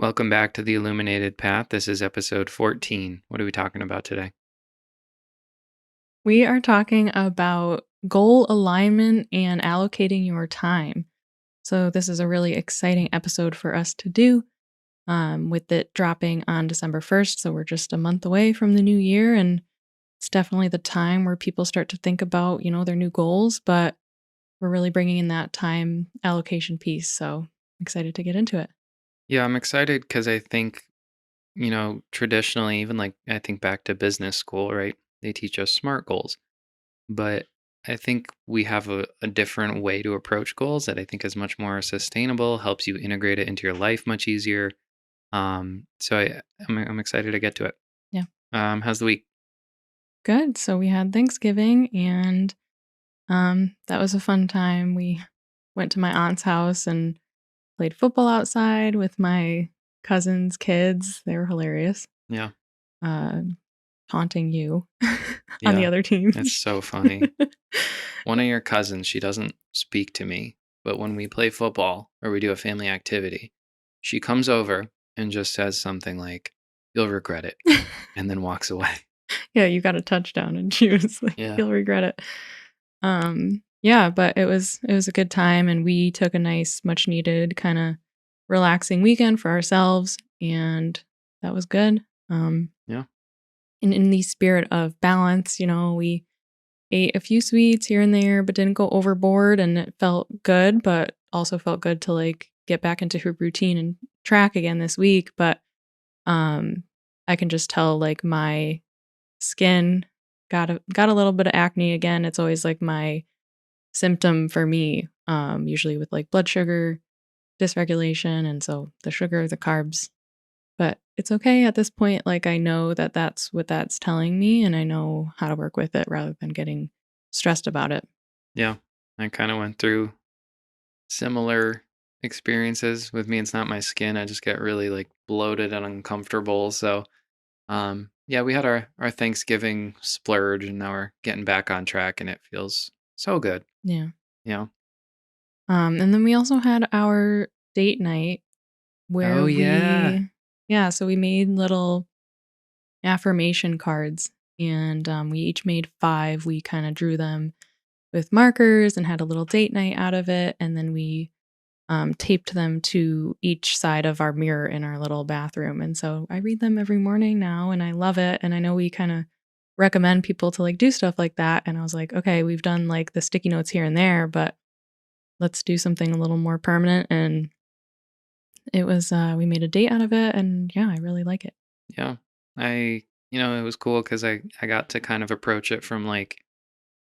Welcome back to the Illuminated Path. This is episode 14. What are we talking about today? We are talking about goal alignment and allocating your time. So, this is a really exciting episode for us to do with it dropping on December 1st. So, we're just a month away from the new year. And it's definitely the time where people start to think about, their new goals. But we're really bringing in that time allocation piece. So, I'm excited to get into it. Yeah, I'm excited because I think, traditionally, even like I think back to business school, right? They teach us SMART goals. But I think we have a different way to approach goals that I think is much more sustainable, helps you integrate it into your life much easier. So I'm excited to get to it. Yeah. How's the week? Good. So, we had Thanksgiving and that was a fun time. We went to my aunt's house and played football outside with my cousin's kids. They were hilarious. Yeah. Uh, Taunting you on the Yeah. other team. It's so funny. One of your cousins, she doesn't speak to me, but when we play football or we do a family activity, she comes over and just says something like, "You'll regret it," and then walks away. Yeah, you got a touchdown and she was like, Yeah. "You'll regret it." Yeah, but it was a good time and we took a nice much needed kind of relaxing weekend for ourselves and that was good. Yeah. And in the spirit of balance, we ate a few sweets here and there, but didn't go overboard. And it felt good, but also felt good to like get back into her routine and track again this week. But um, I can just tell like my skin got a little bit of acne again. It's always like my symptom for me, usually with like blood sugar dysregulation, and so the sugar, the carbs. But it's okay at this point, like, I know that that's what that's telling me, and I know how to work with it rather than getting stressed about it. Yeah. I kind of went through similar experiences. With me, it's not my skin. I just get really like bloated and uncomfortable. So yeah, we had our Thanksgiving splurge and now we're getting back on track and it feels so good. Yeah. Yeah. And then we also had our date night Oh where yeah. so we made little affirmation cards, and, we each made 5. We kinda drew them with markers and had a little date night out of it, and then we taped them to each side of our mirror in our little bathroom. And so I read them every morning now and I love it. And I know we kind of recommend people to like do stuff like that. And I was like, okay, we've done like the sticky notes here and there, but let's do something a little more permanent. And we made a date out of it. And yeah, I really like it. Yeah. It was cool because I got to kind of approach it from like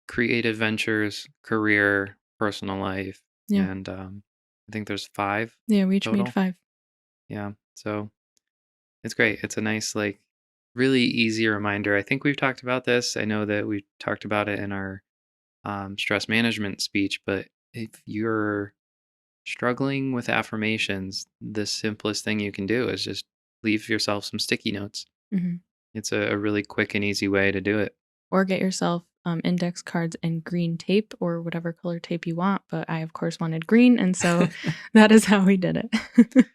creative ventures, career, personal life, Yeah. and I think there's 5 Yeah. We each made total. 5. Yeah. So it's great. It's a nice, like, really easy reminder. I think we've talked about this. I know that we talked about it in our stress management speech, but if you're struggling with affirmations, the simplest thing you can do is just leave yourself some sticky notes. Hmm. It's a really quick and easy way to do it. Or get yourself index cards and green tape or whatever color tape you want. But I, of course, wanted green. And so that is how we did it.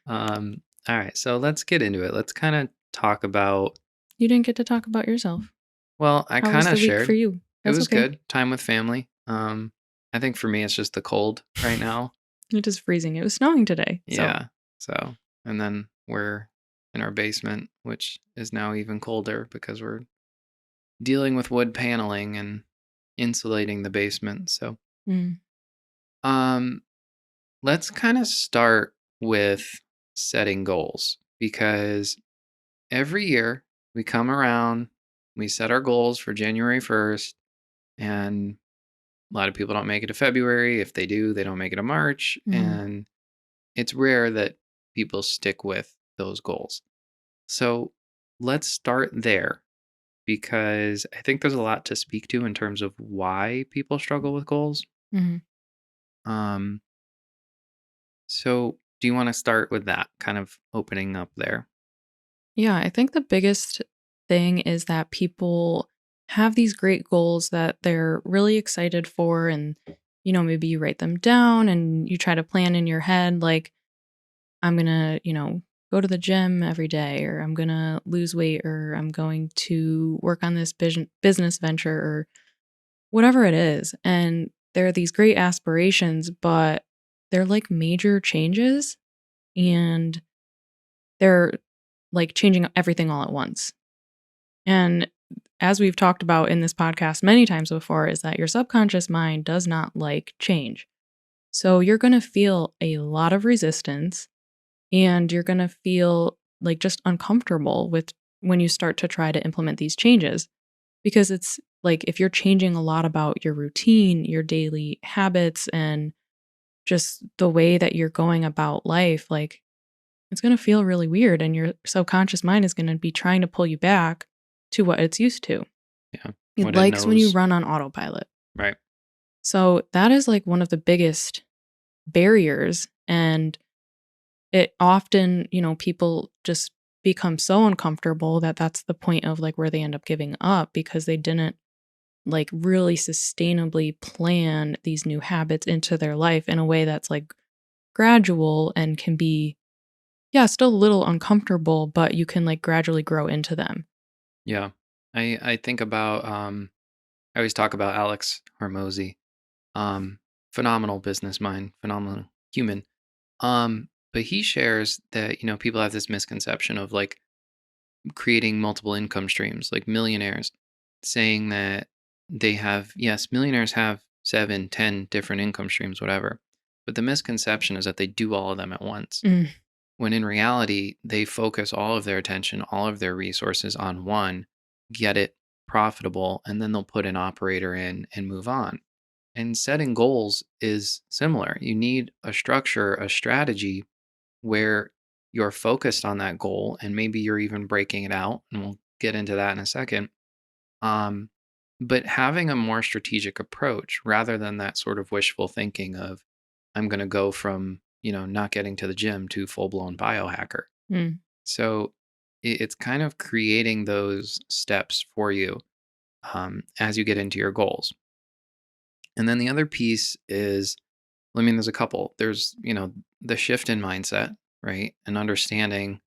All right, so let's get into it. Let's kind of talk about, You didn't get to talk about yourself. well, I How kind was of the week for shared. you? It That's was okay. good. Time with family. I think for me, it's just the cold right now. It is freezing. It was snowing today. So, Yeah. So, and then we're in our basement, which is now even colder because we're dealing with wood paneling and insulating the basement. So, mm, um, let's kind of start with setting goals because every year we come around, we set our goals for January 1st, and a lot of people don't make it to February. If they do, they don't make it to March. mm, And it's rare that people stick with those goals. So let's start there because I think there's a lot to speak to in terms of why people struggle with goals. mhm. Um, so do you want to start with that kind of opening up there? Yeah, I think the biggest thing is that people have these great goals that they're really excited for. And, maybe you write them down and you try to plan in your head, like, I'm going to, go to the gym every day, or I'm going to lose weight, or I'm going to work on this business venture, or whatever it is. And there are these great aspirations, but they're like major changes, and they're like changing everything all at once. And as we've talked about in this podcast many times before, is that your subconscious mind does not like change. So you're going to feel a lot of resistance, and you're going to feel like just uncomfortable with when you start to try to implement these changes, because it's like if you're changing a lot about your routine, your daily habits, and just the way that you're going about life, like it's going to feel really weird, and your subconscious mind is going to be trying to pull you back to what it's used to. Yeah. It What it likes when you knows. run on autopilot. Right. So that is like one of the biggest barriers. And it often, people just become so uncomfortable that that's the point of like where they end up giving up, because they didn't like really sustainably plan these new habits into their life in a way that's like gradual and can be, yeah, still a little uncomfortable, but you can like gradually grow into them. Yeah. I think about I always talk about Alex Hormozy. Um Phenomenal business mind, phenomenal human. But he shares that, people have this misconception of like creating multiple income streams, like millionaires, saying that they have, yes, millionaires have 7, 10 different income streams, whatever. But the misconception is that they do all of them at once. Mm, When in reality, they focus all of their attention, all of their resources on one, get it profitable, and then they'll put an operator in and move on. And setting goals is similar. You need a structure, a strategy where you're focused on that goal, and maybe you're even breaking it out, and we'll get into that in a second. Um, but having a more strategic approach rather than that sort of wishful thinking of, I'm going to go from, not getting to the gym to full blown biohacker. mm, So it's kind of creating those steps for you as you get into your goals. And then the other piece is, I mean, there's a couple. There's, the shift in mindset, right? And understanding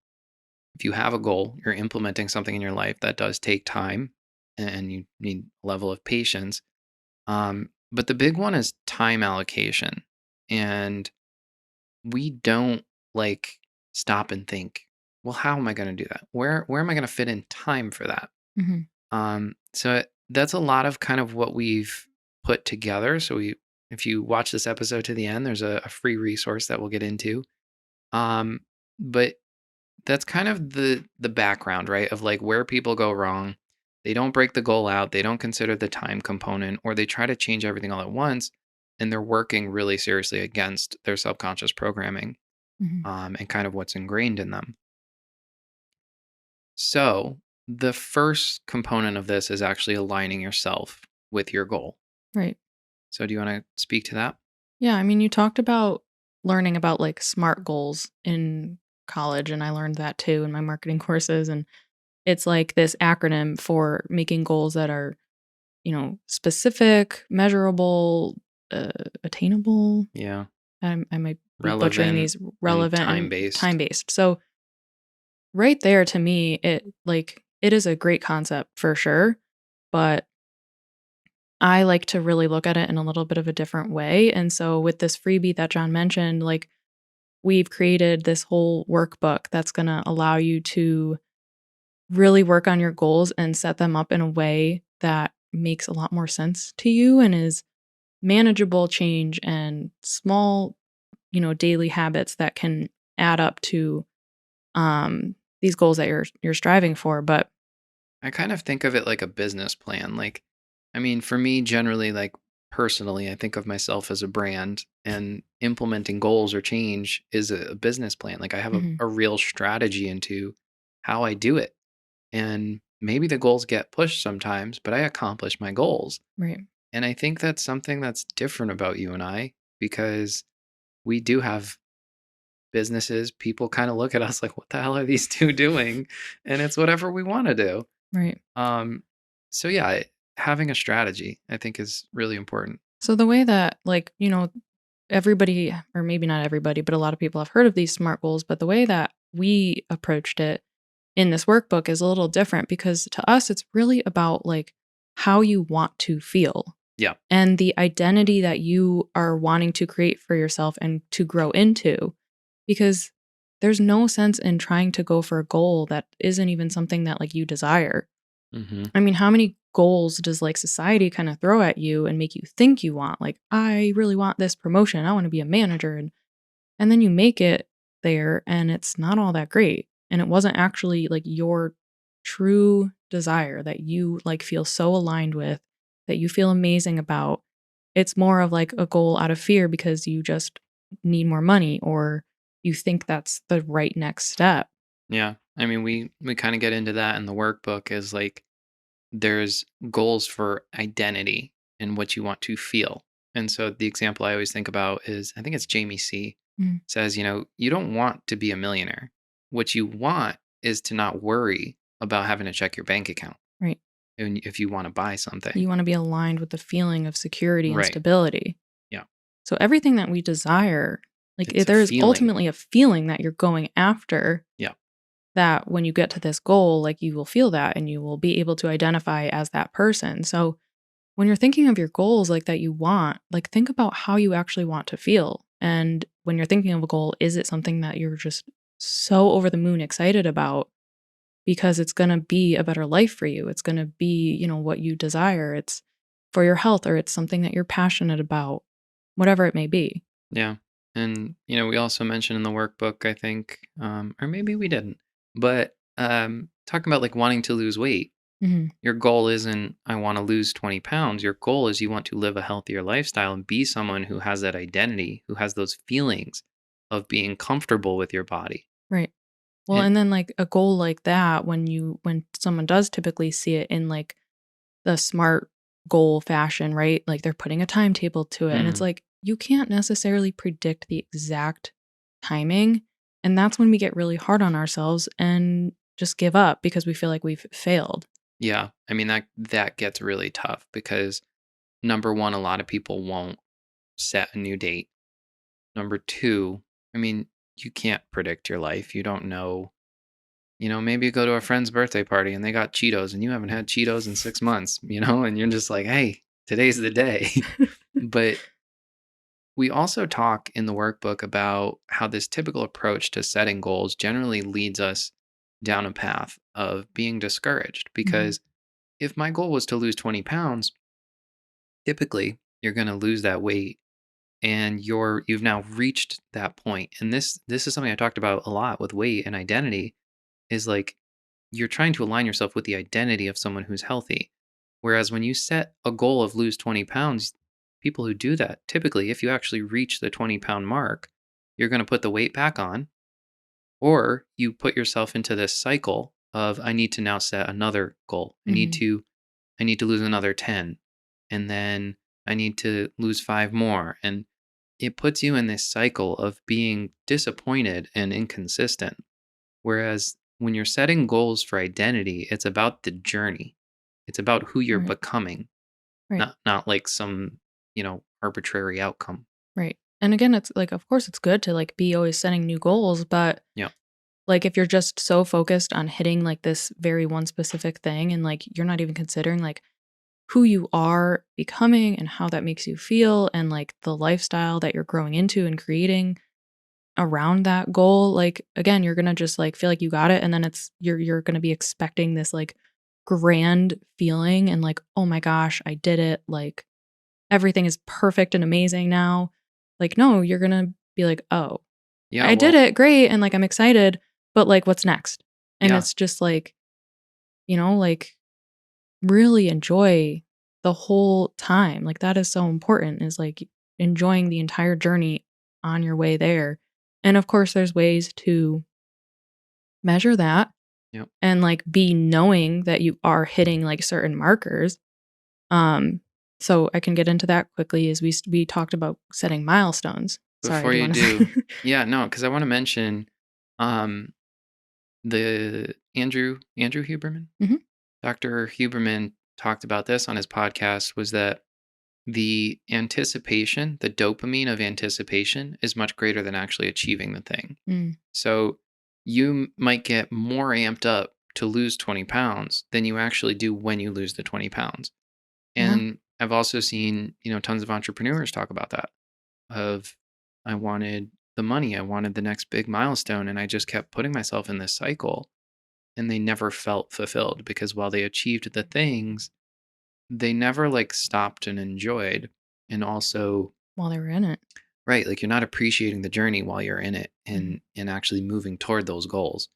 if you have a goal, you're implementing something in your life that does take time and you need a level of patience. But the big one is time allocation. And we don't like stop and think, well, how am I going to do that? Where am I going to fit in time for that? mhm. That's a lot of kind of what we've put together. If you watch this episode to the end, there's a free resource that we'll get into. But that's kind of the background, right? Of like where people go wrong. They don't break the goal out. They don't consider the time component, or they try to change everything all at once, and they're working really seriously against their subconscious programming, Mhm. and kind of what's ingrained in them. So the first component of this is actually aligning yourself with your goal. Right. So do you want to speak to that? Yeah, I mean, you talked about learning about like SMART goals in college, and I learned that too in my marketing courses. And it's like this acronym for making goals that are, specific, measurable, attainable. Yeah. I might be butchering Relevant these, and relevant time and based. time based. So, right there to me, it is a great concept for sure. But I like to really look at it in a little bit of a different way. And so, with this freebie that John mentioned, like, we've created this whole workbook that's going to allow you to really work on your goals and set them up in a way that makes a lot more sense to you and is manageable change and small, daily habits that can add up to these goals that you're striving for. But I kind of think of it like a business plan. Like, I mean, for me, generally, like personally, I think of myself as a brand, and implementing goals or change is a business plan. Like, I have a, mhm, a real strategy into how I do it. And maybe the goals get pushed sometimes, but I accomplish my goals. right, And I think that's something that's different about you and I, because we do have businesses. People kind of look at us like, what the hell are these two doing? And it's whatever we want to do. right. Um, so yeah, having a strategy, I think, is really important. So the way that, like, everybody, or maybe not everybody, but a lot of people have heard of these SMART goals, but the way that we approached it in this workbook is a little different because to us, it's really about like how you want to feel Yeah. and the identity that you are wanting to create for yourself and to grow into. Because there's no sense in trying to go for a goal that isn't even something that like you desire. Mm-hmm. I mean, how many goals does like society kind of throw at you and make you think you want? Like, I really want this promotion. I want to be a manager. And then you make it there and it's not all that great. And it wasn't actually like your true desire that you like feel so aligned with, that you feel amazing about. It's more of like a goal out of fear because you just need more money or you think that's the right next step. Yeah. I mean, we kind of get into that in the workbook is like there's goals for identity and what you want to feel. And so the example I always think about is I think it's Jamie C Mm, says, you don't want to be a millionaire. What you want is to not worry about having to check your bank account right. if you want to buy something. You want to be aligned with the feeling of security and Right. stability. Yeah. So everything that we desire, like It's a there is feeling. ultimately a feeling that you're going after Yeah. that when you get to this goal, like you will feel that and you will be able to identify as that person. So when you're thinking of your goals like that you want, like think about how you actually want to feel. And when you're thinking of a goal, is it something that you're just so over the moon excited about because it's going to be a better life for you? It's going to be, what you desire. It's for your health or it's something that you're passionate about, whatever it may be. Yeah. And, we also mentioned in the workbook, I think, or maybe we didn't, but talking about like wanting to lose weight. Mhm. Your goal isn't, I want to lose 20 pounds. Your goal is you want to live a healthier lifestyle and be someone who has that identity, who has those feelings of being comfortable with your body. Right. Well, And and then like a goal like that, when someone does typically see it in like the smart goal fashion, right? Like they're putting a timetable to it. And it's mhm, like you can't necessarily predict the exact timing. And that's when we get really hard on ourselves and just give up because we feel like we've failed. yeah, I mean, that gets really tough because number one, a lot of people won't set a new date. Number two, I mean, you can't predict your life. You don't know. Maybe you go to a friend's birthday party and they got Cheetos and you haven't had Cheetos in 6 months, and you're just like, hey, today's the day. But we also talk in the workbook about how this typical approach to setting goals generally leads us down a path of being discouraged. Mhm. Because if my goal was to lose 20 pounds, typically you're going to lose that weight and you've now reached that point. And this is something I talked about a lot with weight and identity is like you're trying to align yourself with the identity of someone who's healthy. Whereas when you set a goal of lose 20 pounds, people who do that, typically, if you actually reach the 20-pound mark, you're going to put the weight back on, or you put yourself into this cycle of I need to now set another goal. Mhm. I need to lose another 10, and then I need to lose 5 more. And it puts you in this cycle of being disappointed and inconsistent. Whereas when you're setting goals for identity, it's about the journey. It's about who you're Right. becoming, Right. not like some, arbitrary outcome. Right. And again, it's like, of course, it's good to like be always setting new goals, but Yeah. like if you're just so focused on hitting like this very one specific thing and like you're not even considering like who you are becoming and how that makes you feel and like the lifestyle that you're growing into and creating around that goal, like again, you're gonna just like feel like you got it and then you're gonna be expecting this like grand feeling and like, oh my gosh, I did it, like everything is perfect and amazing now. Like, no, you're gonna be like, oh, Yeah, I did well, it, great, and like I'm excited, but like what's next? And yeah. it's just like, like really enjoy the whole time. Like that is so important is like enjoying the entire journey on your way there. And of course there's ways to measure that Yep. and like be knowing that you are hitting like certain markers. Um so I can get into that quickly as we talked about setting milestones. Sorry, Before do you you want do, to yeah, no, because I want to mention um the Andrew Huberman. Mhm. Dr. Huberman talked about this on his podcast was that the anticipation, the dopamine of anticipation is much greater than actually achieving the thing. Mm, So you might get more amped up to lose 20 pounds than you actually do when you lose the 20 pounds. Yeah. And I've also seen, tons of entrepreneurs talk about that of I wanted the money, I wanted the next big milestone, and I just kept putting myself in this cycle and they never felt fulfilled because while they achieved the things, they never like stopped and enjoyed. And also, While they were in it. right, like you're not appreciating the journey while you're in it Mhm. and actually moving toward those goals.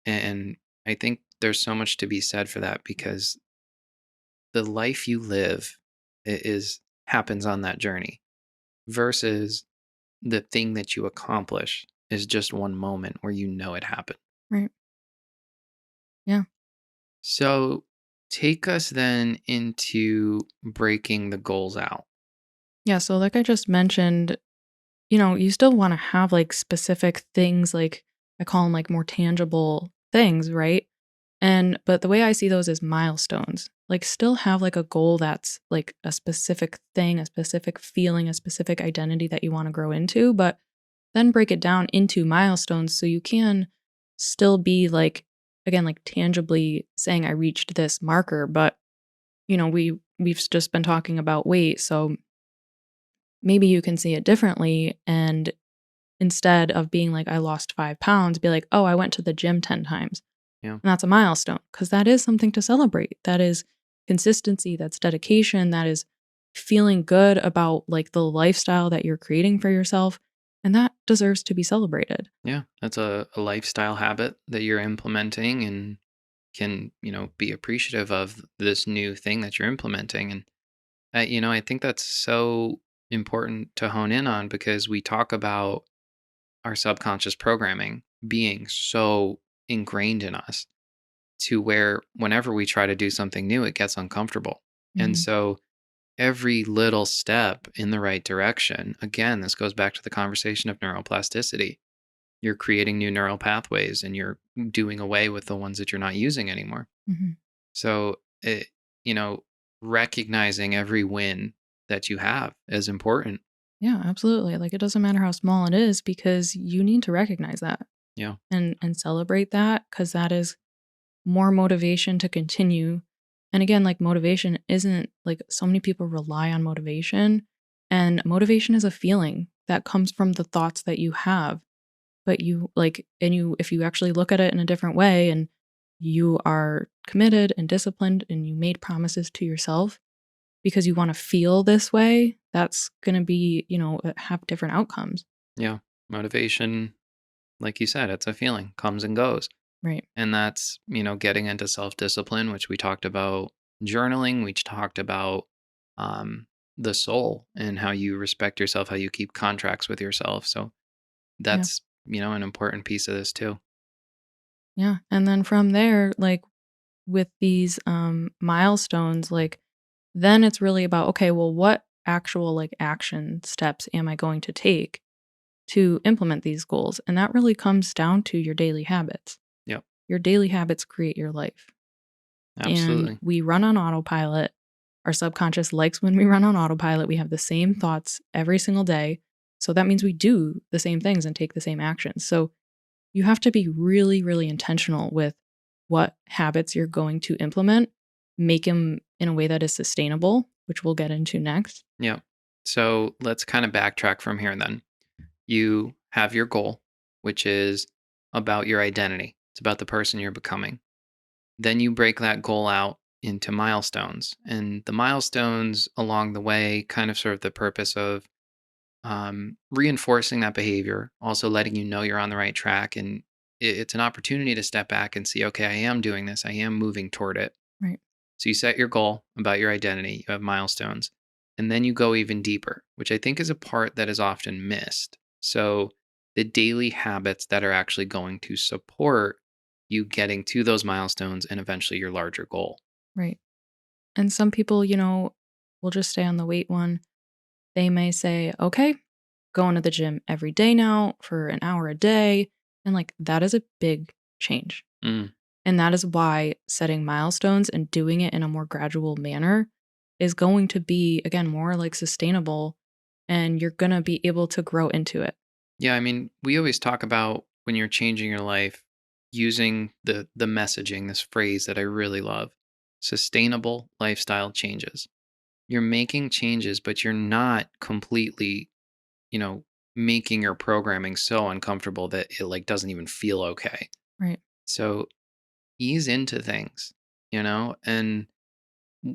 And I think there's so much to be said for that because the life you live is happens on that journey versus the thing that you accomplish is just one moment where you know it happened. Right. Yeah. So take us then into breaking the goals out. Yeah. So, like I just mentioned, you still want to have like specific things, like I call them like more tangible things, right? But the way I see those is milestones. Like, still have like a goal that's like a specific thing, a specific feeling, a specific identity that you want to grow into, but then break it down into milestones so you can still be like, again, like tangibly saying I reached this marker, but we've just been talking about weight, so maybe you can see it differently, and instead of being like I lost 5 pounds, be like, "Oh, I went to the gym 10 times." Yeah. And that's a milestone because that is something to celebrate. That is consistency, that's dedication, that is feeling good about like the lifestyle that you're creating for yourself, and that deserves to be celebrated. Yeah. That's a lifestyle habit that you're implementing and can, be appreciative of this new thing that you're implementing. And, I think that's so important to hone in on because we talk about our subconscious programming being so ingrained in us to where whenever we try to do something new, it gets uncomfortable. And Mhm. so every little step in the right direction, again, this goes back to the conversation of neuroplasticity. You're creating new neural pathways and you're doing away with the ones that you're not using anymore. Mhm. So, you know, recognizing every win that you have is important. Yeah, absolutely. Like it doesn't matter how small it is because you need to recognize that Yeah. and celebrate that cuz that is more motivation to continue. And again, like motivation isn't like so many people rely on motivation, and motivation is a feeling that comes from the thoughts that you have. But you like, and you, if you actually look at it in a different way and you are committed and disciplined and you made promises to yourself because you want to feel this way, that's going to be, have different outcomes. Yeah. Motivation, like you said, it's a feeling, comes and goes. Right. And that's, getting into self discipline, which we talked about journaling, we talked about um, the soul and how you respect yourself, how you keep contracts with yourself. So Yeah. that's, an important piece of this too. Yeah. And then from there, like with these milestones, like then it's really about, okay, well, what actual like action steps am I going to take to implement these goals? And that really comes down to your daily habits. Yep. Your daily habits create your life. And Absolutely. we run on autopilot. Our subconscious likes when we run on autopilot. We have the same thoughts every single day. So that means we do the same things and take the same actions. So you have to be really, really intentional with what habits you're going to implement, make them in a way that is sustainable, which we'll get into next. Yep. So let's kind of backtrack from here then. You have your goal, which is about your identity, it's about the person you're becoming. Then you break that goal out into milestones. And the milestones along the way kind of serve the purpose of reinforcing that behavior, also letting you know you're on the right track. And it's an opportunity to step back and see, okay, I am doing this, I am moving toward it. Right. So you set your goal about your identity, you have milestones, and then you go even deeper, which I think is a part that is often missed. So the daily habits that are actually going to support you getting to those milestones and eventually your larger goal. Right. And some people, will just stay on the weight one. They may say, okay, going to the gym every day now for an hour a day. And like that is a big change. Mm, And that is why setting milestones and doing it in a more gradual manner is going to be, again, more like sustainable, and you're going to be able to grow into it. yeah, I mean, we always talk about when you're changing your life using the messaging, this phrase that I really love, sustainable lifestyle changes. You're making changes, but you're not completely, you know, making your programming so uncomfortable that it like doesn't even feel okay. Right. So ease into things, and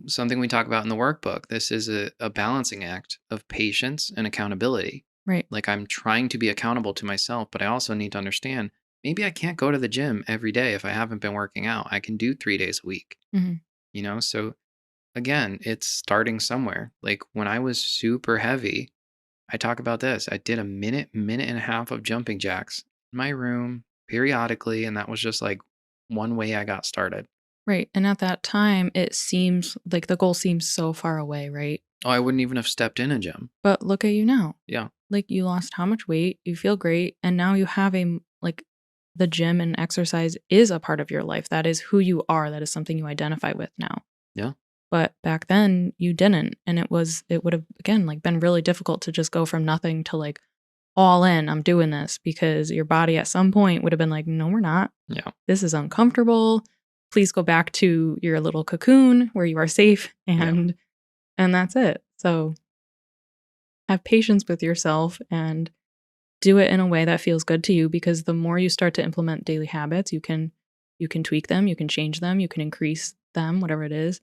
something we talk about in the workbook. This is a balancing act of patience and accountability. Right. Like I'm trying to be accountable to myself, but I also need to understand maybe I can't go to the gym every day if I haven't been working out. I can do 3 days a week, Mhm. So again, it's starting somewhere. Like when I was super heavy, I talk about this. I did a minute and a half of jumping jacks in my room periodically. And that was just like one way I got started. Right. And at that time, it seems like the goal seems so far away, right? Oh, I wouldn't even have stepped in a gym. But look at you now. Yeah. Like you lost how much weight, you feel great, and now you have like the gym and exercise is a part of your life. That is who you are. That is something you identify with now. Yeah. But back then you didn't, and it would have again like been really difficult to just go from nothing to like all in, I'm doing this because your body at some point would have been like, "No, we're not. Yeah. This is uncomfortable. Please go back to your little cocoon where you are safe." Yeah. And that's it. So have patience with yourself and do it in a way that feels good to you, because the more you start to implement daily habits, you can tweak them, you can change them, you can increase them, whatever it is,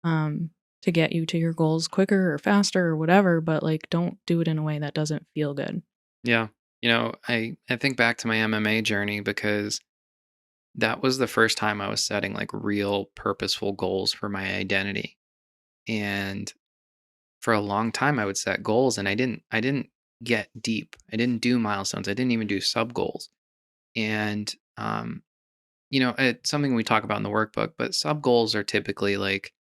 um, to get you to your goals quicker or faster or whatever, but like don't do it in a way that doesn't feel good. Yeah. I think back to my MMA journey because that was the first time I was setting like real purposeful goals for my identity. And for a long time I would set goals and I didn't get deep. I didn't do milestones. I didn't even do sub goals. And it's something we talk about in the workbook, but sub goals are typically like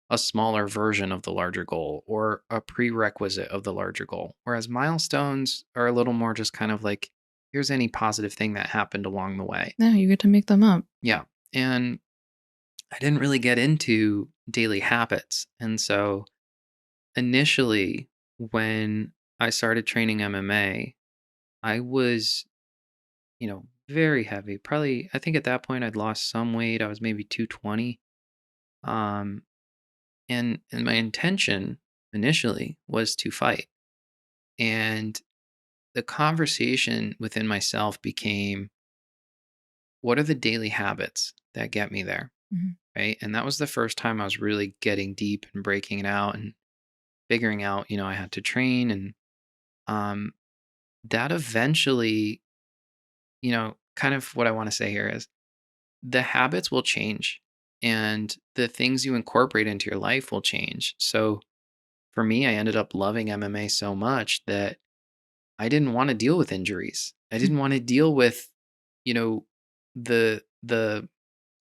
a smaller version of the larger goal or a prerequisite of the larger goal. Whereas milestones are a little more just kind of like, here's any positive thing that happened along the way. Yeah, you get to make them up. Yeah. And I didn't really get into daily habits. And so initially, when I started training MMA, I was, very heavy. Probably, I think at that point I'd lost some weight. I was maybe 220. Um, and my intention initially was to fight. And the conversation within myself became, what are the daily habits that get me there? Mhm. Right. And that was the first time I was really getting deep and breaking it out and figuring out, I had to train. And um, that eventually, kind of what I want to say here is the habits will change and the things you incorporate into your life will change. So for me, I ended up loving MMA so much that I didn't want to deal with injuries. I didn't want to deal with, you know, the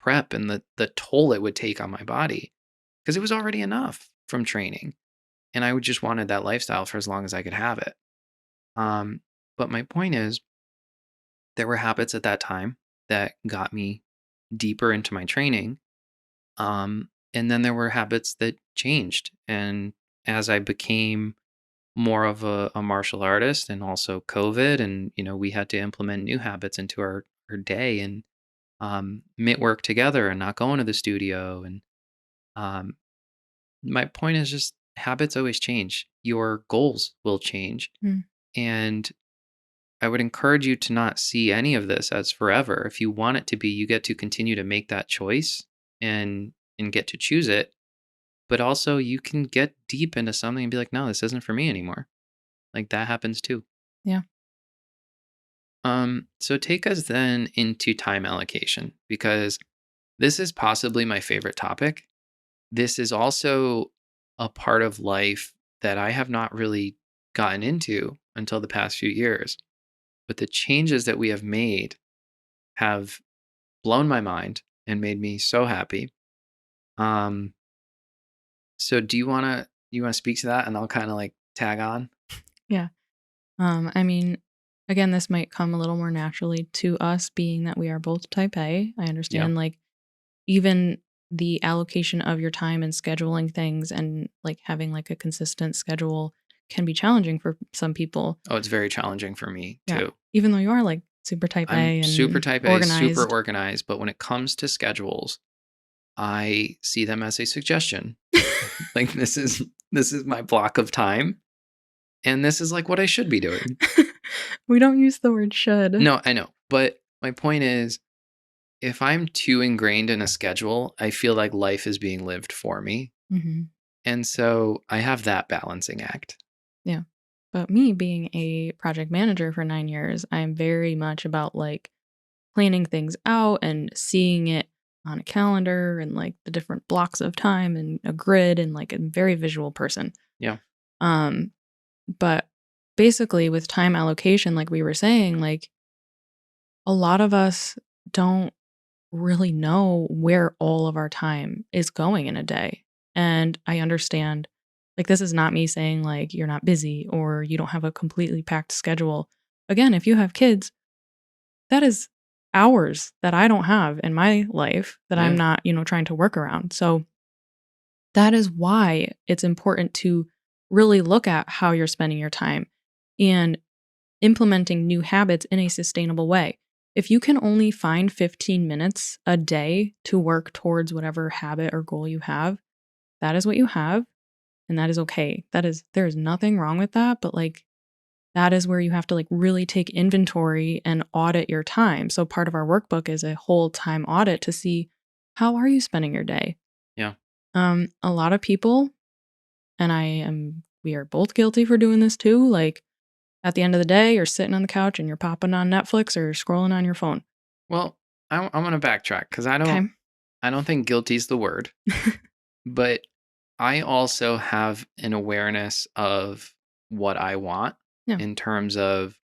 prep and the toll it would take on my body because it was already enough from training. And I would just wanted that lifestyle for as long as I could have it. Um, but my point is, there were habits at that time that got me deeper into my training. And then there were habits that changed. And as I became more of a martial artist and also COVID, and, we had to implement new habits into our day and mitt work together and not going to the studio. And um, my point is just habits always change. Your goals will change. Mm. And I would encourage you to not see any of this as forever. If you want it to be, you get to continue to make that choice and get to choose it. But also you can get deep into something and be like, no, this isn't for me anymore. Like that happens too. Yeah. So take us then into time allocation because this is possibly my favorite topic. This is also a part of life that I have not really gotten into until the past few years. But the changes that we have made have blown my mind and made me so happy. Um, so do you wanna speak to that and I'll kind of like tag on? Yeah. I mean, again, this might come a little more naturally to us being that we are both type A. I Yeah. understand like even the allocation of your time and scheduling things and like having like a consistent schedule can be challenging for some people. Oh, it's very challenging for me Yeah. too. Even though you are like super type I'm A super and type A, super organized. organized, but when it comes to schedules, I see them as a suggestion. Like this is my block of time, and this is like what I should be doing. We don't use the word should. No, I know. But my point is, if I'm too ingrained in a schedule, I feel like life is being lived for me. Mhm. And so I have that balancing act. Yeah. But me being a project manager for 9 years, I'm very much about, like, planning things out and seeing it on a calendar and, like, the different blocks of time and a grid and, like, a very visual person. Yeah. Um, but basically with time allocation, like we were saying, like, a lot of us don't really know where all of our time is going in a day. And I understand, like, this is not me saying, like, you're not busy or you don't have a completely packed schedule. Again, if you have kids, that is hours that I don't have in my life that I'm Yeah. not, trying to work around. So that is why it's important to really look at how you're spending your time and implementing new habits in a sustainable way. If you can only find 15 minutes a day to work towards whatever habit or goal you have, that is what you have and that is okay. There is nothing wrong with that, but like that is where you have to like really take inventory and audit your time. So part of our workbook is a whole time audit to see how are you spending your day? Yeah. A lot of people, and we are both guilty for doing this too, like at the end of the day, you're sitting on the couch and you're popping on Netflix or you're scrolling on your phone. Well, I'm gonna backtrack because Okay. I don't think guilty's the word, but I also have an awareness of what I want Yeah. in terms of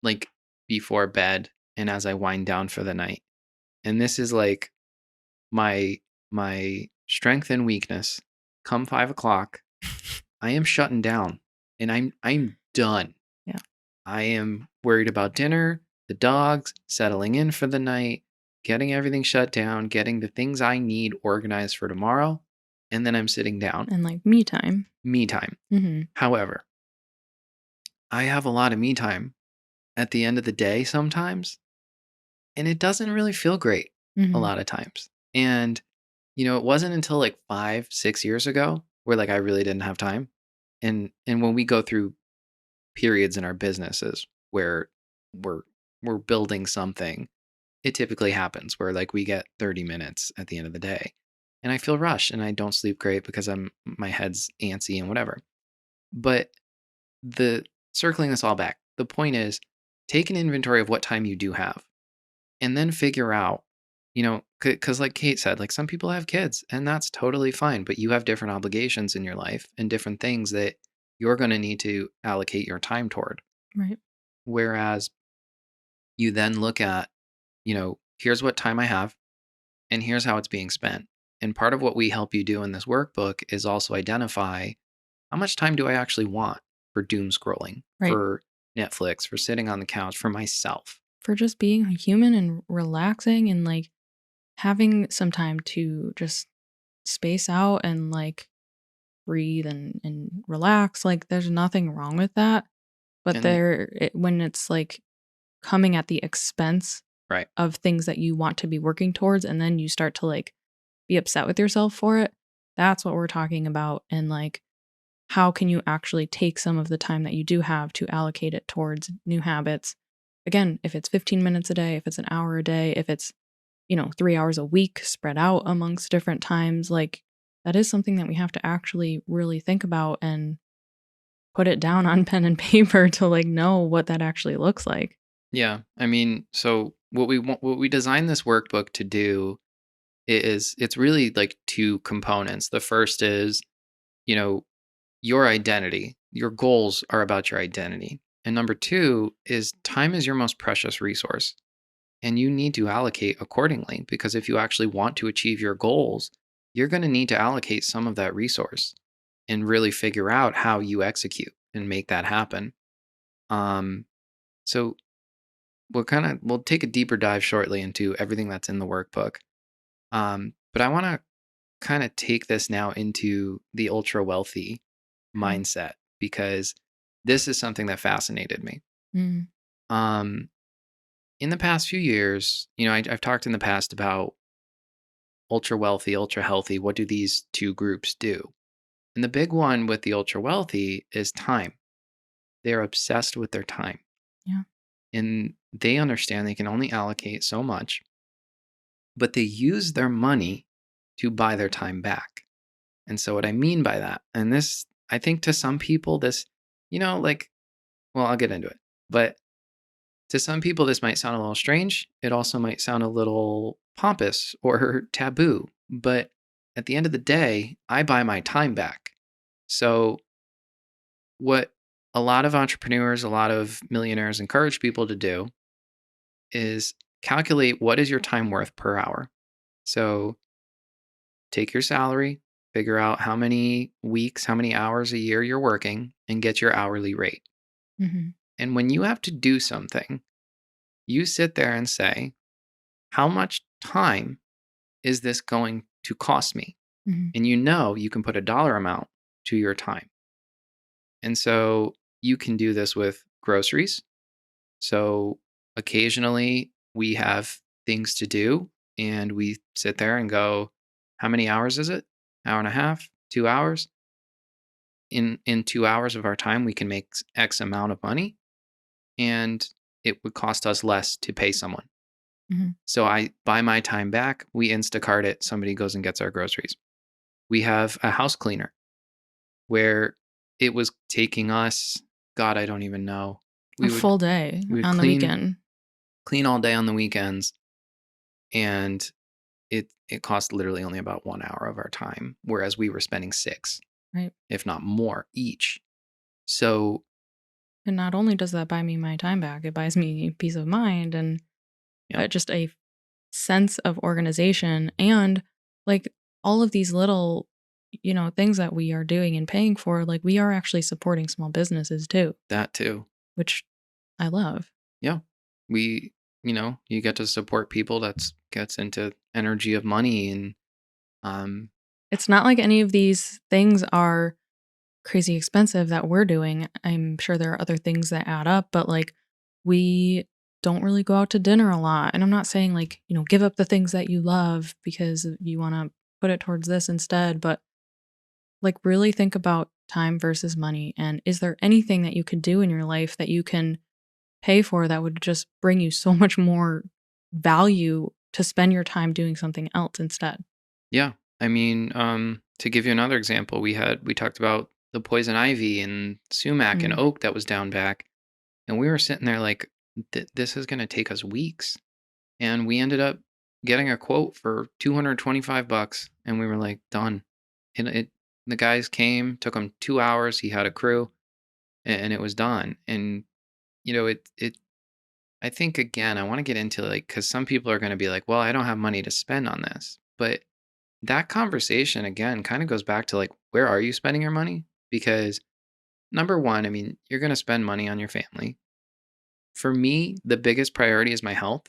like before bed and as I wind down for the night. And this is like my strength and weakness. Come 5 o'clock, I am shutting down and I'm done. Yeah. I am worried about dinner, the dogs, settling in for the night, getting everything shut down, getting the things I need organized for tomorrow, and then I'm sitting down. And like me time. Me time. Mm-hmm. However, I have a lot of me time at the end of the day sometimes, and it doesn't really feel great a Mm-hmm. lot of times. And, it wasn't until like 5, 6 years ago where like I really didn't have time. And when we go through periods in our businesses where we're we're building something, it typically happens where like we get 30 minutes at the end of the day. And I feel rushed and I don't sleep great because my head's antsy and whatever. But the circling this all back, the point is take an inventory of what time you do have and then figure out, because like Kate said, like some people have kids and that's totally fine, but you have different obligations in your life and different things that you're going to need to allocate your time toward. Right. Whereas you then look at, here's what time I have and here's how it's being spent. And part of what we help you do in this workbook is also identify how much time do I actually want for doom scrolling, Right. for Netflix, for sitting on the couch, for myself. For just being a human and relaxing and like having some time to just space out and like breathe and relax. Like there's nothing wrong with that. But And when it's like coming at the expense right. of things that you want to be working towards and then you start to like be upset with yourself for it, that's what we're talking about. And like how can you actually take some of the time that you do have to allocate it towards new habits? Again, if it's 15 minutes a day, if it's an hour a day, if it's 3 hours a week spread out amongst different times, like that is something that we have to actually really think about and put it down on pen and paper to like know what that actually looks like. Yeah. I mean, so what we designed this workbook to do is it's really like two components. The first is, you know, your identity. Your goals are about your identity. And number two is time is your most precious resource. And you need to allocate accordingly because if you actually want to achieve your goals, you're going to need to allocate some of that resource and really figure out how you execute and make that happen. Um, so we'll take a deeper dive shortly into everything that's in the workbook. But I want to kind of take this now into the ultra wealthy Okay. mindset because this is something that fascinated me. Mm. Um, in the past few years, I've talked in the past about ultra wealthy, ultra healthy. What do these two groups do? And the big one with the ultra wealthy is time. They're obsessed with their time, Yeah. and they understand they can only allocate so much, but they use their money to buy their time back. And so, what I mean by that, and this, I think to some people, this, like, well, I'll get into it, but to some people, this might sound a little strange. It also might sound a little pompous or taboo. But at the end of the day, I buy my time back. So, what a lot of entrepreneurs, a lot of millionaires encourage people to do is calculate what is your time worth per hour. So, take your salary, figure out how many weeks, how many hours a year you're working, and get your hourly rate. Hmm. And when you have to do something, you sit there and say, how much time is this going to cost me? Hmm. And you can put a dollar amount to your time. And so you can do this with groceries. So occasionally we have things to do and we sit there and go, how many hours is it? Hour and a half, 2 hours. In 2 hours of our time, we can make X amount of money and it would cost us less to pay someone. Hmm. So I buy my time back. We Instacart it. Somebody goes and gets our groceries. We have a house cleaner where it was taking us, God, I don't even know. A We would full day we would on the weekend. clean all day on the weekends, and it cost literally only about 1 hour of our time, whereas we were spending 6, Right. if not more, each. So And not only does that buy me my time back, it buys me peace of mind and yep, just a sense of organization and like all of these little, things that we are doing and paying for, like we are actually supporting small businesses too, that too. which I love. Yeah. We, you get to support people that's gets into energy of money and um It's not like any of these things are crazy expensive that we're doing. I'm sure there are other things that add up, but like we don't really go out to dinner a lot. And I'm not saying like, give up the things that you love because you want to put it towards this instead, but like really think about time versus money. And is there anything that you could do in your life that you can pay for that would just bring you so much more value to spend your time doing something else instead? yeah. I mean, to give you another example, we talked about the poison ivy and sumac and Mm, oak that was down back, and we were sitting there like, this is going to take us weeks, and we ended up getting a quote for $225, and we were like, done. And the guys came, took them 2 hours. He had a crew, and it was done. And it. I think again, I want to get into like because some people are going to be like, well, I don't have money to spend on this, but that conversation again kind of goes back to like, where are you spending your money? Because number one, I mean, you're going to spend money on your family. For me, the biggest priority is my health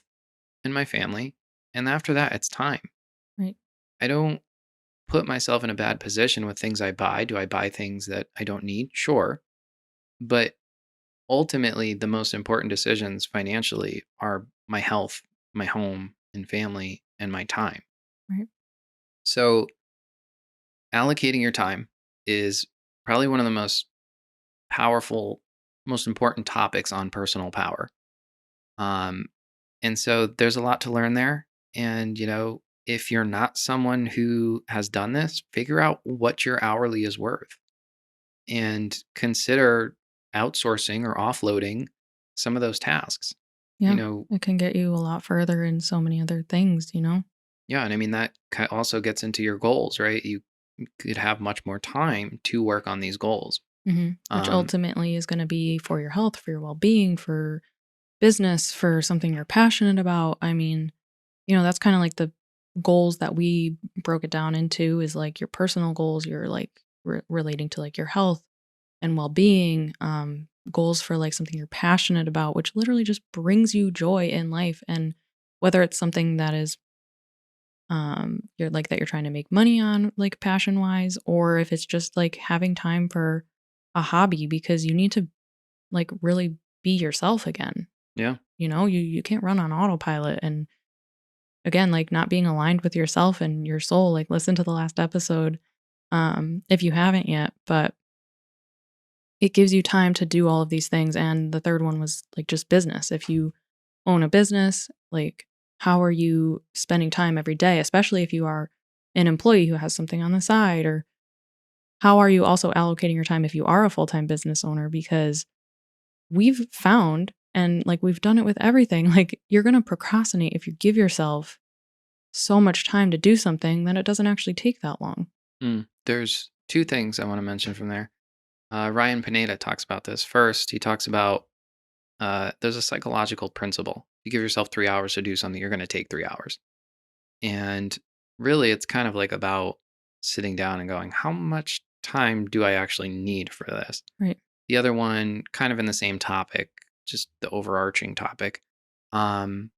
and my family. And after that, it's time. right. I don't put myself in a bad position with things I buy. Do I buy things that I don't need? Sure. But ultimately, the most important decisions financially are my health, my home and family, and my time. Right. So, allocating your time is probably one of the most powerful, most important topics on personal power. Um, and so there's a lot to learn there. And, if you're not someone who has done this, figure out what your hourly is worth and consider outsourcing or offloading some of those tasks. You Yeah. know, It can get you a lot further in so many other things. yeah. And I mean, that also gets into your goals, right? You could have much more time to work on these goals. Which Um, ultimately is going to be for your health, for your well being, for business, for something you're passionate about. I mean, that's kind of like the goals that we broke it down into is like your personal goals, your like relating to like your health and well being, goals for like something you're passionate about, which literally just brings you joy in life. And whether it's something that is, you're like that you're trying to make money on, like passion wise, or if it's just like having time for a hobby because you need to like really be yourself again. Yeah. You can't run on autopilot. And again, like not being aligned with yourself and your soul, like listen to the last episode if you haven't yet, but it gives you time to do all of these things. And the third one was like just business. If you own a business, like how are you spending time every day, especially if you are an employee who has something on the side, or how are you also allocating your time if you are a full-time business owner? Because we've found, and like we've done it with everything, like you're going to procrastinate if you give yourself so much time to do something that it doesn't actually take that long. There's two things I want to mention from there. Ryan Pineda talks about this. First, he talks about there's a psychological principle. You give yourself 3 hours to do something, you're going to take 3 hours. And really, it's kind of like about sitting down and going, how much time do I actually need for this? Right. The other one, kind of in the same topic, just the overarching topic, um,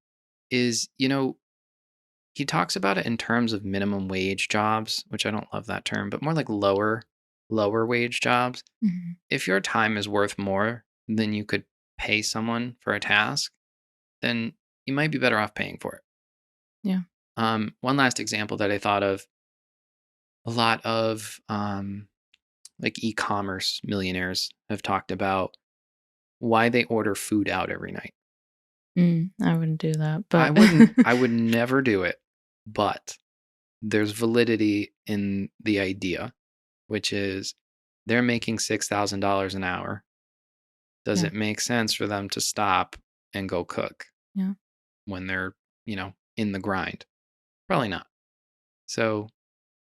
is, he talks about it in terms of minimum wage jobs, which I don't love that term, but more like lower wage jobs. Mhm. If your time is worth more than you could pay someone for a task, then you might be better off paying for it. Yeah. One last example that I thought of, a lot of like e-commerce millionaires have talked about why they order food out every night. I wouldn't do that, I but wouldn't I would never do it, but there's validity in the idea, which is they're making $6,000 an hour. Does yeah, it make sense for them to stop and go cook yeah, when they're, in the grind? Probably not. So,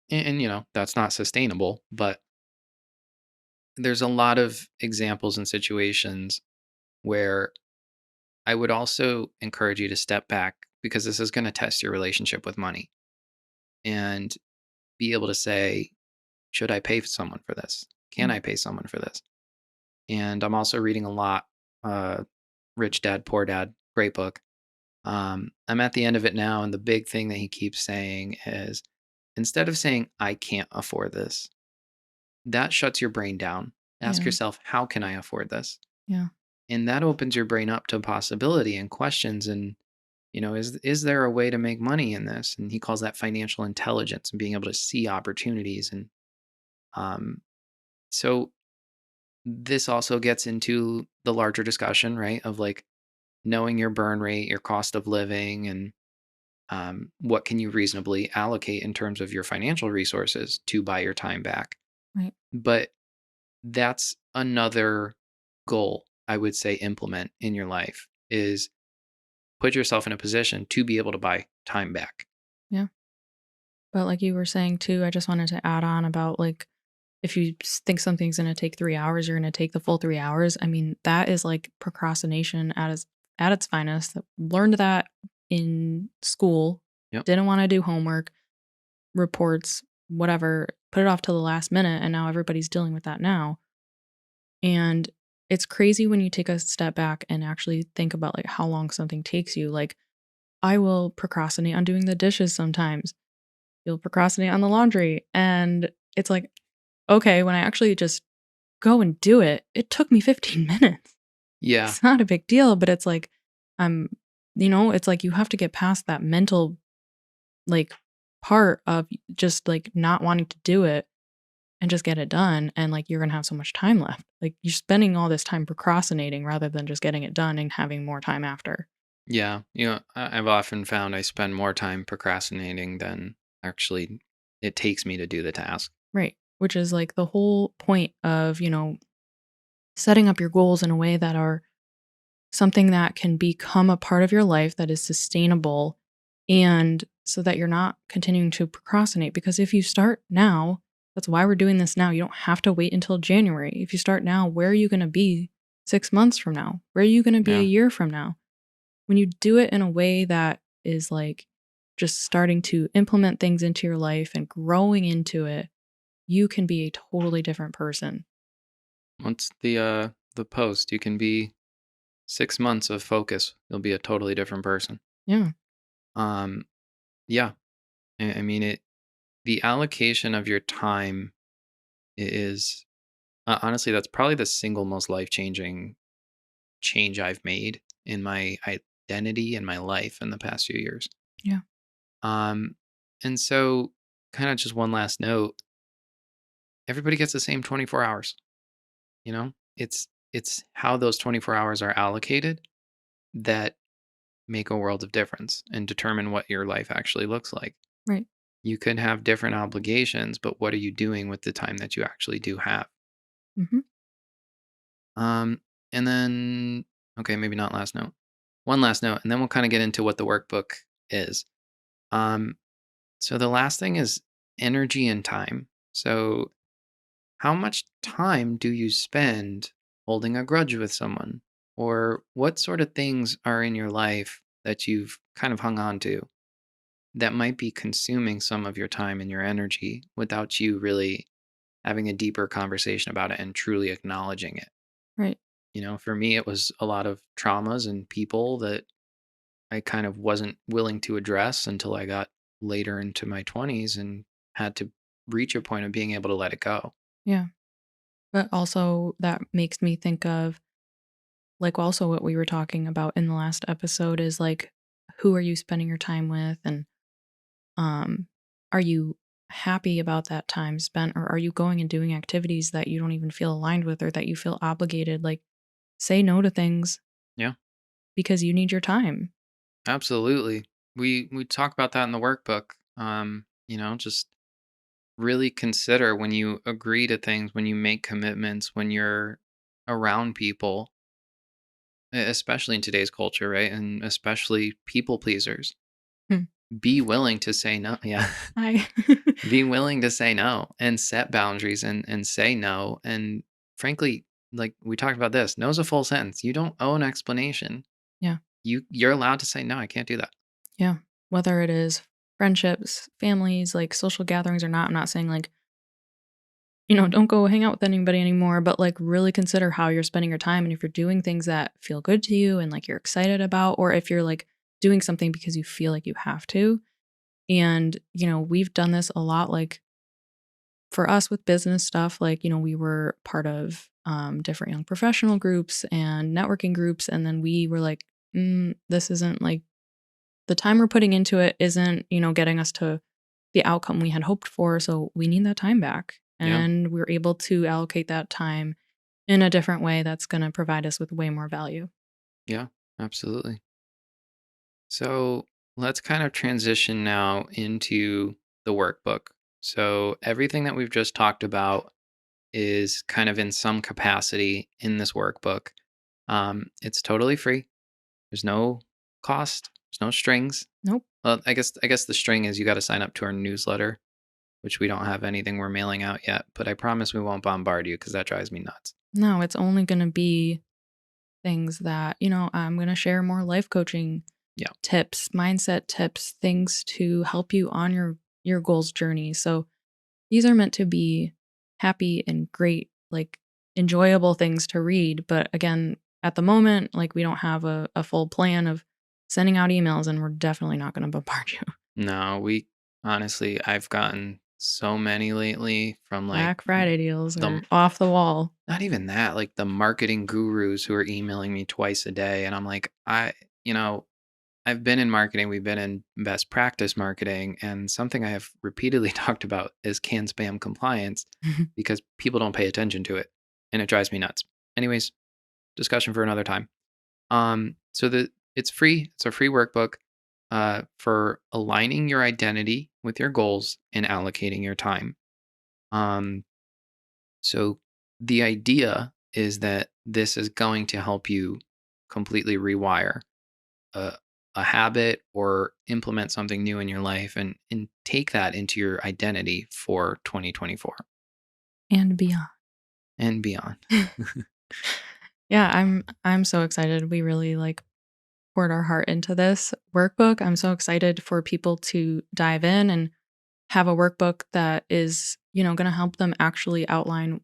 and that's not sustainable, but there's a lot of examples and situations where I would also encourage you to step back because this is going to test your relationship with money and be able to say, should I pay someone for this? Can mm, I pay someone for this? And I'm also reading a lot. Uh, Rich Dad, Poor Dad, great book. I'm at the end of it now, and the big thing that he keeps saying is instead of saying, I can't afford this, that shuts your brain down. Ask yeah, yourself, how can I afford this? yeah, And that opens your brain up to possibility and questions. And, is there a way to make money in this? And he calls that financial intelligence and being able to see opportunities. And um, so this also gets into the larger discussion, right? Of like knowing your burn rate, your cost of living, and what can you reasonably allocate in terms of your financial resources to buy your time back. right, But that's another goal I would say implement in your life is put yourself in a position to be able to buy time back. yeah. But like you were saying too, I just wanted to add on about like if you think something's going to take 3 hours, you're going to take the full 3 hours. I mean, that is like procrastination at its finest. Learned that in school. Yep. Didn't want to do homework, reports, whatever. Put it off till the last minute, and now everybody's dealing with that now. And it's crazy when you take a step back and actually think about like how long something takes you. Like I will procrastinate on doing the dishes sometimes. You'll procrastinate on the laundry. And it's like, okay, when I actually just go and do it, it took me 15 minutes. Yeah. It's not a big deal, but it's like, I'm, it's like you have to get past that mental, like, part of just like not wanting to do it and just get it done. And like, you're going to have so much time left. Like, you're spending all this time procrastinating rather than just getting it done and having more time after. Yeah. I've often found I spend more time procrastinating than actually it takes me to do the task. Right. Which is like the whole point of, setting up your goals in a way that are something that can become a part of your life that is sustainable and so that you're not continuing to procrastinate. Because if you start now, that's why we're doing this now. You don't have to wait until January. If you start now, where are you going to be 6 months from now? Where are you going to be a Yeah. year from now? When you do it in a way that is like just starting to implement things into your life and growing into it, you can be a totally different person. Once the post, you can be 6 months of focus. You'll be a totally different person. Yeah. Um, yeah. I mean it. The allocation of your time is honestly that's probably the single most life changing change I've made in my identity and my life in the past few years. Yeah. Um, and so, kind of just one last note: everybody gets the same 24 hours. You know, it's how those 24 hours are allocated that make a world of difference and determine what your life actually looks like. Right. You could have different obligations, but what are you doing with the time that you actually do have? Hmm. Um, and then, okay, maybe not last note. One last note, and then we'll kind of get into what the workbook is. Um, so the last thing is energy and time. So, how much time do you spend holding a grudge with someone? Or what sort of things are in your life that you've kind of hung on to that might be consuming some of your time and your energy without you really having a deeper conversation about it and truly acknowledging it? Right. For me, it was a lot of traumas and people that I kind of wasn't willing to address until I got later into my 20s and had to reach a point of being able to let it go. Yeah. But also, that makes me think of like also what we were talking about in the last episode is like, who are you spending your time with? And um, are you happy about that time spent? Or are you going and doing activities that you don't even feel aligned with or that you feel obligated? Like, say no to things Yeah, because you need your time. absolutely. We talk about that in the workbook. Just really consider when you agree to things, when you make commitments, when you're around people, especially in today's culture, right? And especially people pleasers. Hmm. Be willing to say no. Yeah. I Be willing to say no and set boundaries and say no. And frankly, like we talked about this, no's a full sentence. You don't owe an explanation. Yeah. You're allowed to say no, I can't do that. Yeah. Whether it is friendships, families, like social gatherings or not, I'm not saying like, don't go hang out with anybody anymore, but like really consider how you're spending your time and if you're doing things that feel good to you and like you're excited about, or if you're like doing something because you feel like you have to. And, we've done this a lot, like for us with business stuff, like, we were part of different young professional groups and networking groups. And then we were like, this isn't like the time we're putting into it isn't, getting us to the outcome we had hoped for. So we need that time back. Yeah. And we're able to allocate that time in a different way that's going to provide us with way more value. Yeah. Absolutely. So let's kind of transition now into the workbook. So everything that we've just talked about is kind of in some capacity in this workbook. It's totally free. There's no cost. There's no strings. Nope. Well, I guess the string is you got to sign up to our newsletter, which we don't have anything we're mailing out yet. But I promise we won't bombard you because that drives me nuts. No, it's only going to be things that, I'm going to share more life coaching Yeah, tips, mindset tips, things to help you on your goals journey. So these are meant to be happy and great, like enjoyable things to read. But again, at the moment, like we don't have a full plan of sending out emails and we're definitely not going to bombard you. no, we honestly, I've gotten so many lately from like Black Friday deals the are off the wall. not even that, like the marketing gurus who are emailing me twice a day, and I'm like, you know, I've been in marketing, we've been in best practice marketing, and something I have repeatedly talked about is can spam compliance because people don't pay attention to it, and it drives me nuts. Anyways, discussion for another time. So it's free. It's a free workbook for aligning your identity with your goals and allocating your time. Um, so the idea is that this is going to help you completely rewire a, a habit or implement something new in your life and take that into your identity for 2024 And beyond. and beyond. Yeah, I'm so excited. We really like poured our heart into this workbook. I'm so excited for people to dive in and have a workbook that is, going to help them actually outline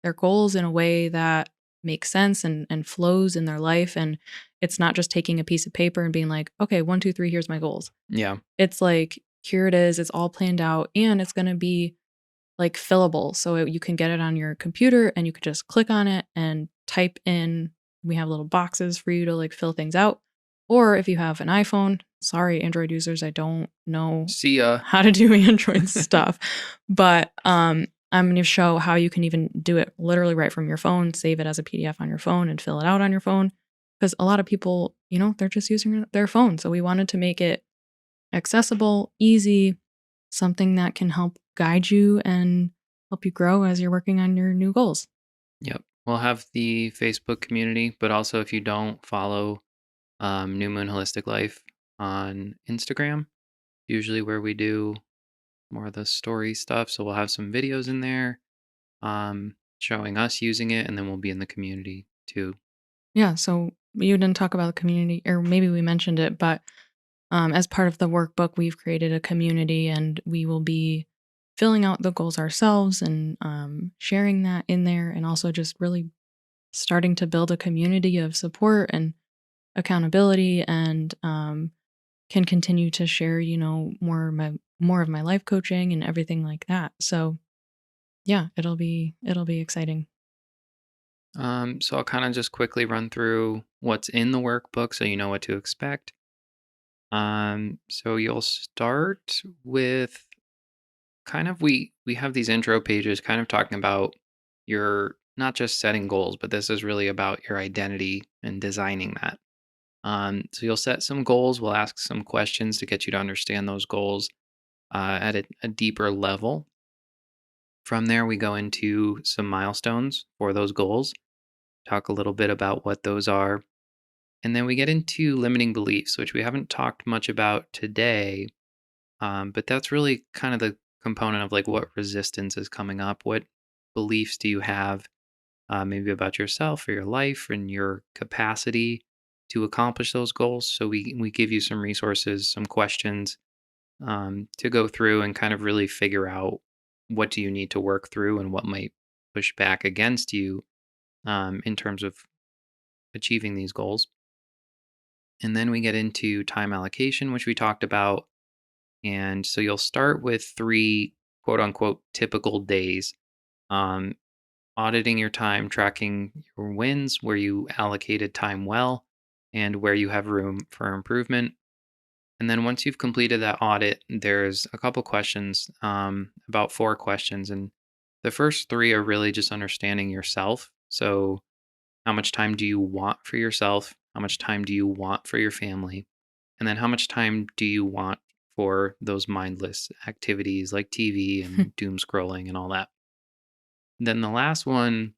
their goals in a way that makes sense and flows in their life. And it's not just taking a piece of paper and being like, okay, 1, 2, 3, here's my goals. Yeah. It's like, here it is, it's all planned out, and it's going to be like fillable. So you can get it on your computer and you could just click on it and type in we have little boxes for you to like fill things out. Or if you have an iPhone, sorry, Android users, I don't know See ya. how to do Android stuff, but I'm going to show how you can even do it literally right from your phone, save it as a PDF on your phone and fill it out on your phone. Because a lot of people, they're just using their phone. So we wanted to make it accessible, easy, something that can help guide you and help you grow as you're working on your new goals. Yep. We'll have the Facebook community, but also if you don't follow New Moon Holistic Life on Instagram, usually where we do more of the story stuff. So we'll have some videos in there showing us using it, and then we'll be in the community too. Yeah. So you didn't talk about the community, or maybe we mentioned it, but as part of the workbook, we've created a community and we will be filling out the goals ourselves and sharing that in there, and also just really starting to build a community of support and accountability, and can continue to share, more of my life coaching and everything like that. So yeah, it'll be exciting. So I'll kind of just quickly run through what's in the workbook so you know what to expect. So you'll start with kind of we have these intro pages kind of talking about your not just setting goals, but this is really about your identity and designing that. So you'll set some goals. We'll ask some questions to get you to understand those goals at a deeper level. From there, we go into some milestones for those goals, talk a little bit about what those are. And then we get into limiting beliefs, which we haven't talked much about today. But that's really kind of the component of like what resistance is coming up. What beliefs do you have, maybe about yourself or your life and your capacity to accomplish those goals? So we give you some resources, some questions to go through and kind of really figure out what do you need to work through and what might push back against you in terms of achieving these goals. And then we get into time allocation, which we talked about. And so you'll start with 3 quote unquote typical days. Um, Auditing your time, tracking your wins, where you allocated time well, and where you have room for improvement. And then once you've completed that audit, there's a couple questions, about 4 questions. And the first 3 are really just understanding yourself. So, how much time do you want for yourself? How much time do you want for your family? And then how much time do you want for those mindless activities like TV and doom scrolling and all that? Then the last one,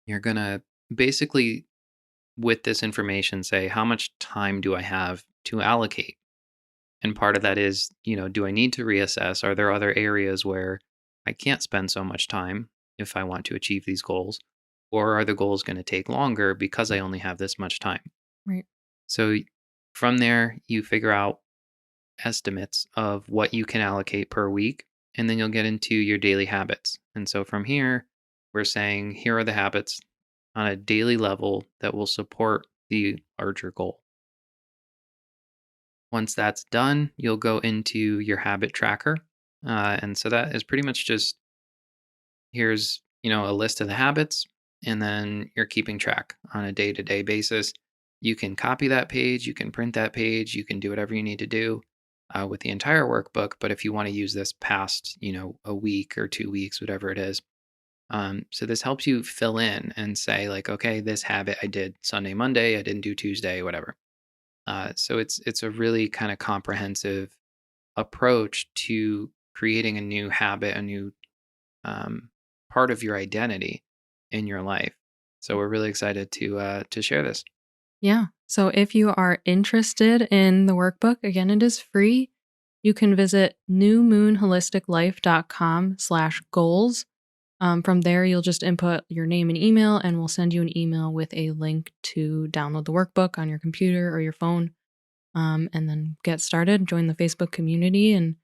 you're going to basically, with this information, say, how much time do I have to allocate? And part of that is, do I need to reassess? Are there other areas where I can't spend so much time if I want to achieve these goals? Or are the goals going to take longer because I only have this much time? Right. So from there, you figure out estimates of what you can allocate per week, and then you'll get into your daily habits. And so from here, we're saying here are the habits on a daily level that will support the larger goal. Once that's done, you'll go into your habit tracker. And so that is pretty much just here's, a list of the habits, and then you're keeping track on a day to day basis. You can copy that page, you can print that page, you can do whatever you need to do with the entire workbook. But if you want to use this past, a week or 2 weeks, whatever it is, so this helps you fill in and say like, okay, this habit I did Sunday, Monday, I didn't do Tuesday, whatever. So it's a really kind of comprehensive approach to creating a new habit, a new um, part of your identity in your life. So we're really excited to share this. Yeah. So if you are interested in the workbook, again, it is free. You can visit newmoonholisticlife.com/goals. From there, you'll just input your name and email, and we'll send you an email with a link to download the workbook on your computer or your phone, and then get started. Join the Facebook community, and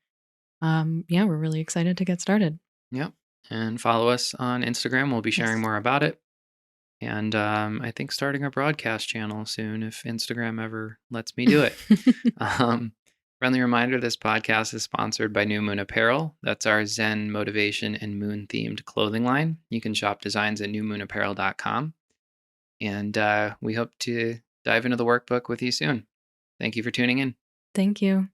yeah, we're really excited to get started. Yep. And follow us on Instagram. We'll be sharing Yes. more about it. And I think starting a broadcast channel soon if Instagram ever lets me do it. Um, Friendly reminder, this podcast is sponsored by New Moon Apparel. That's our Zen, motivation, and moon themed clothing line. You can shop designs at newmoonapparel.com. And we hope to dive into the workbook with you soon. Thank you for tuning in. Thank you.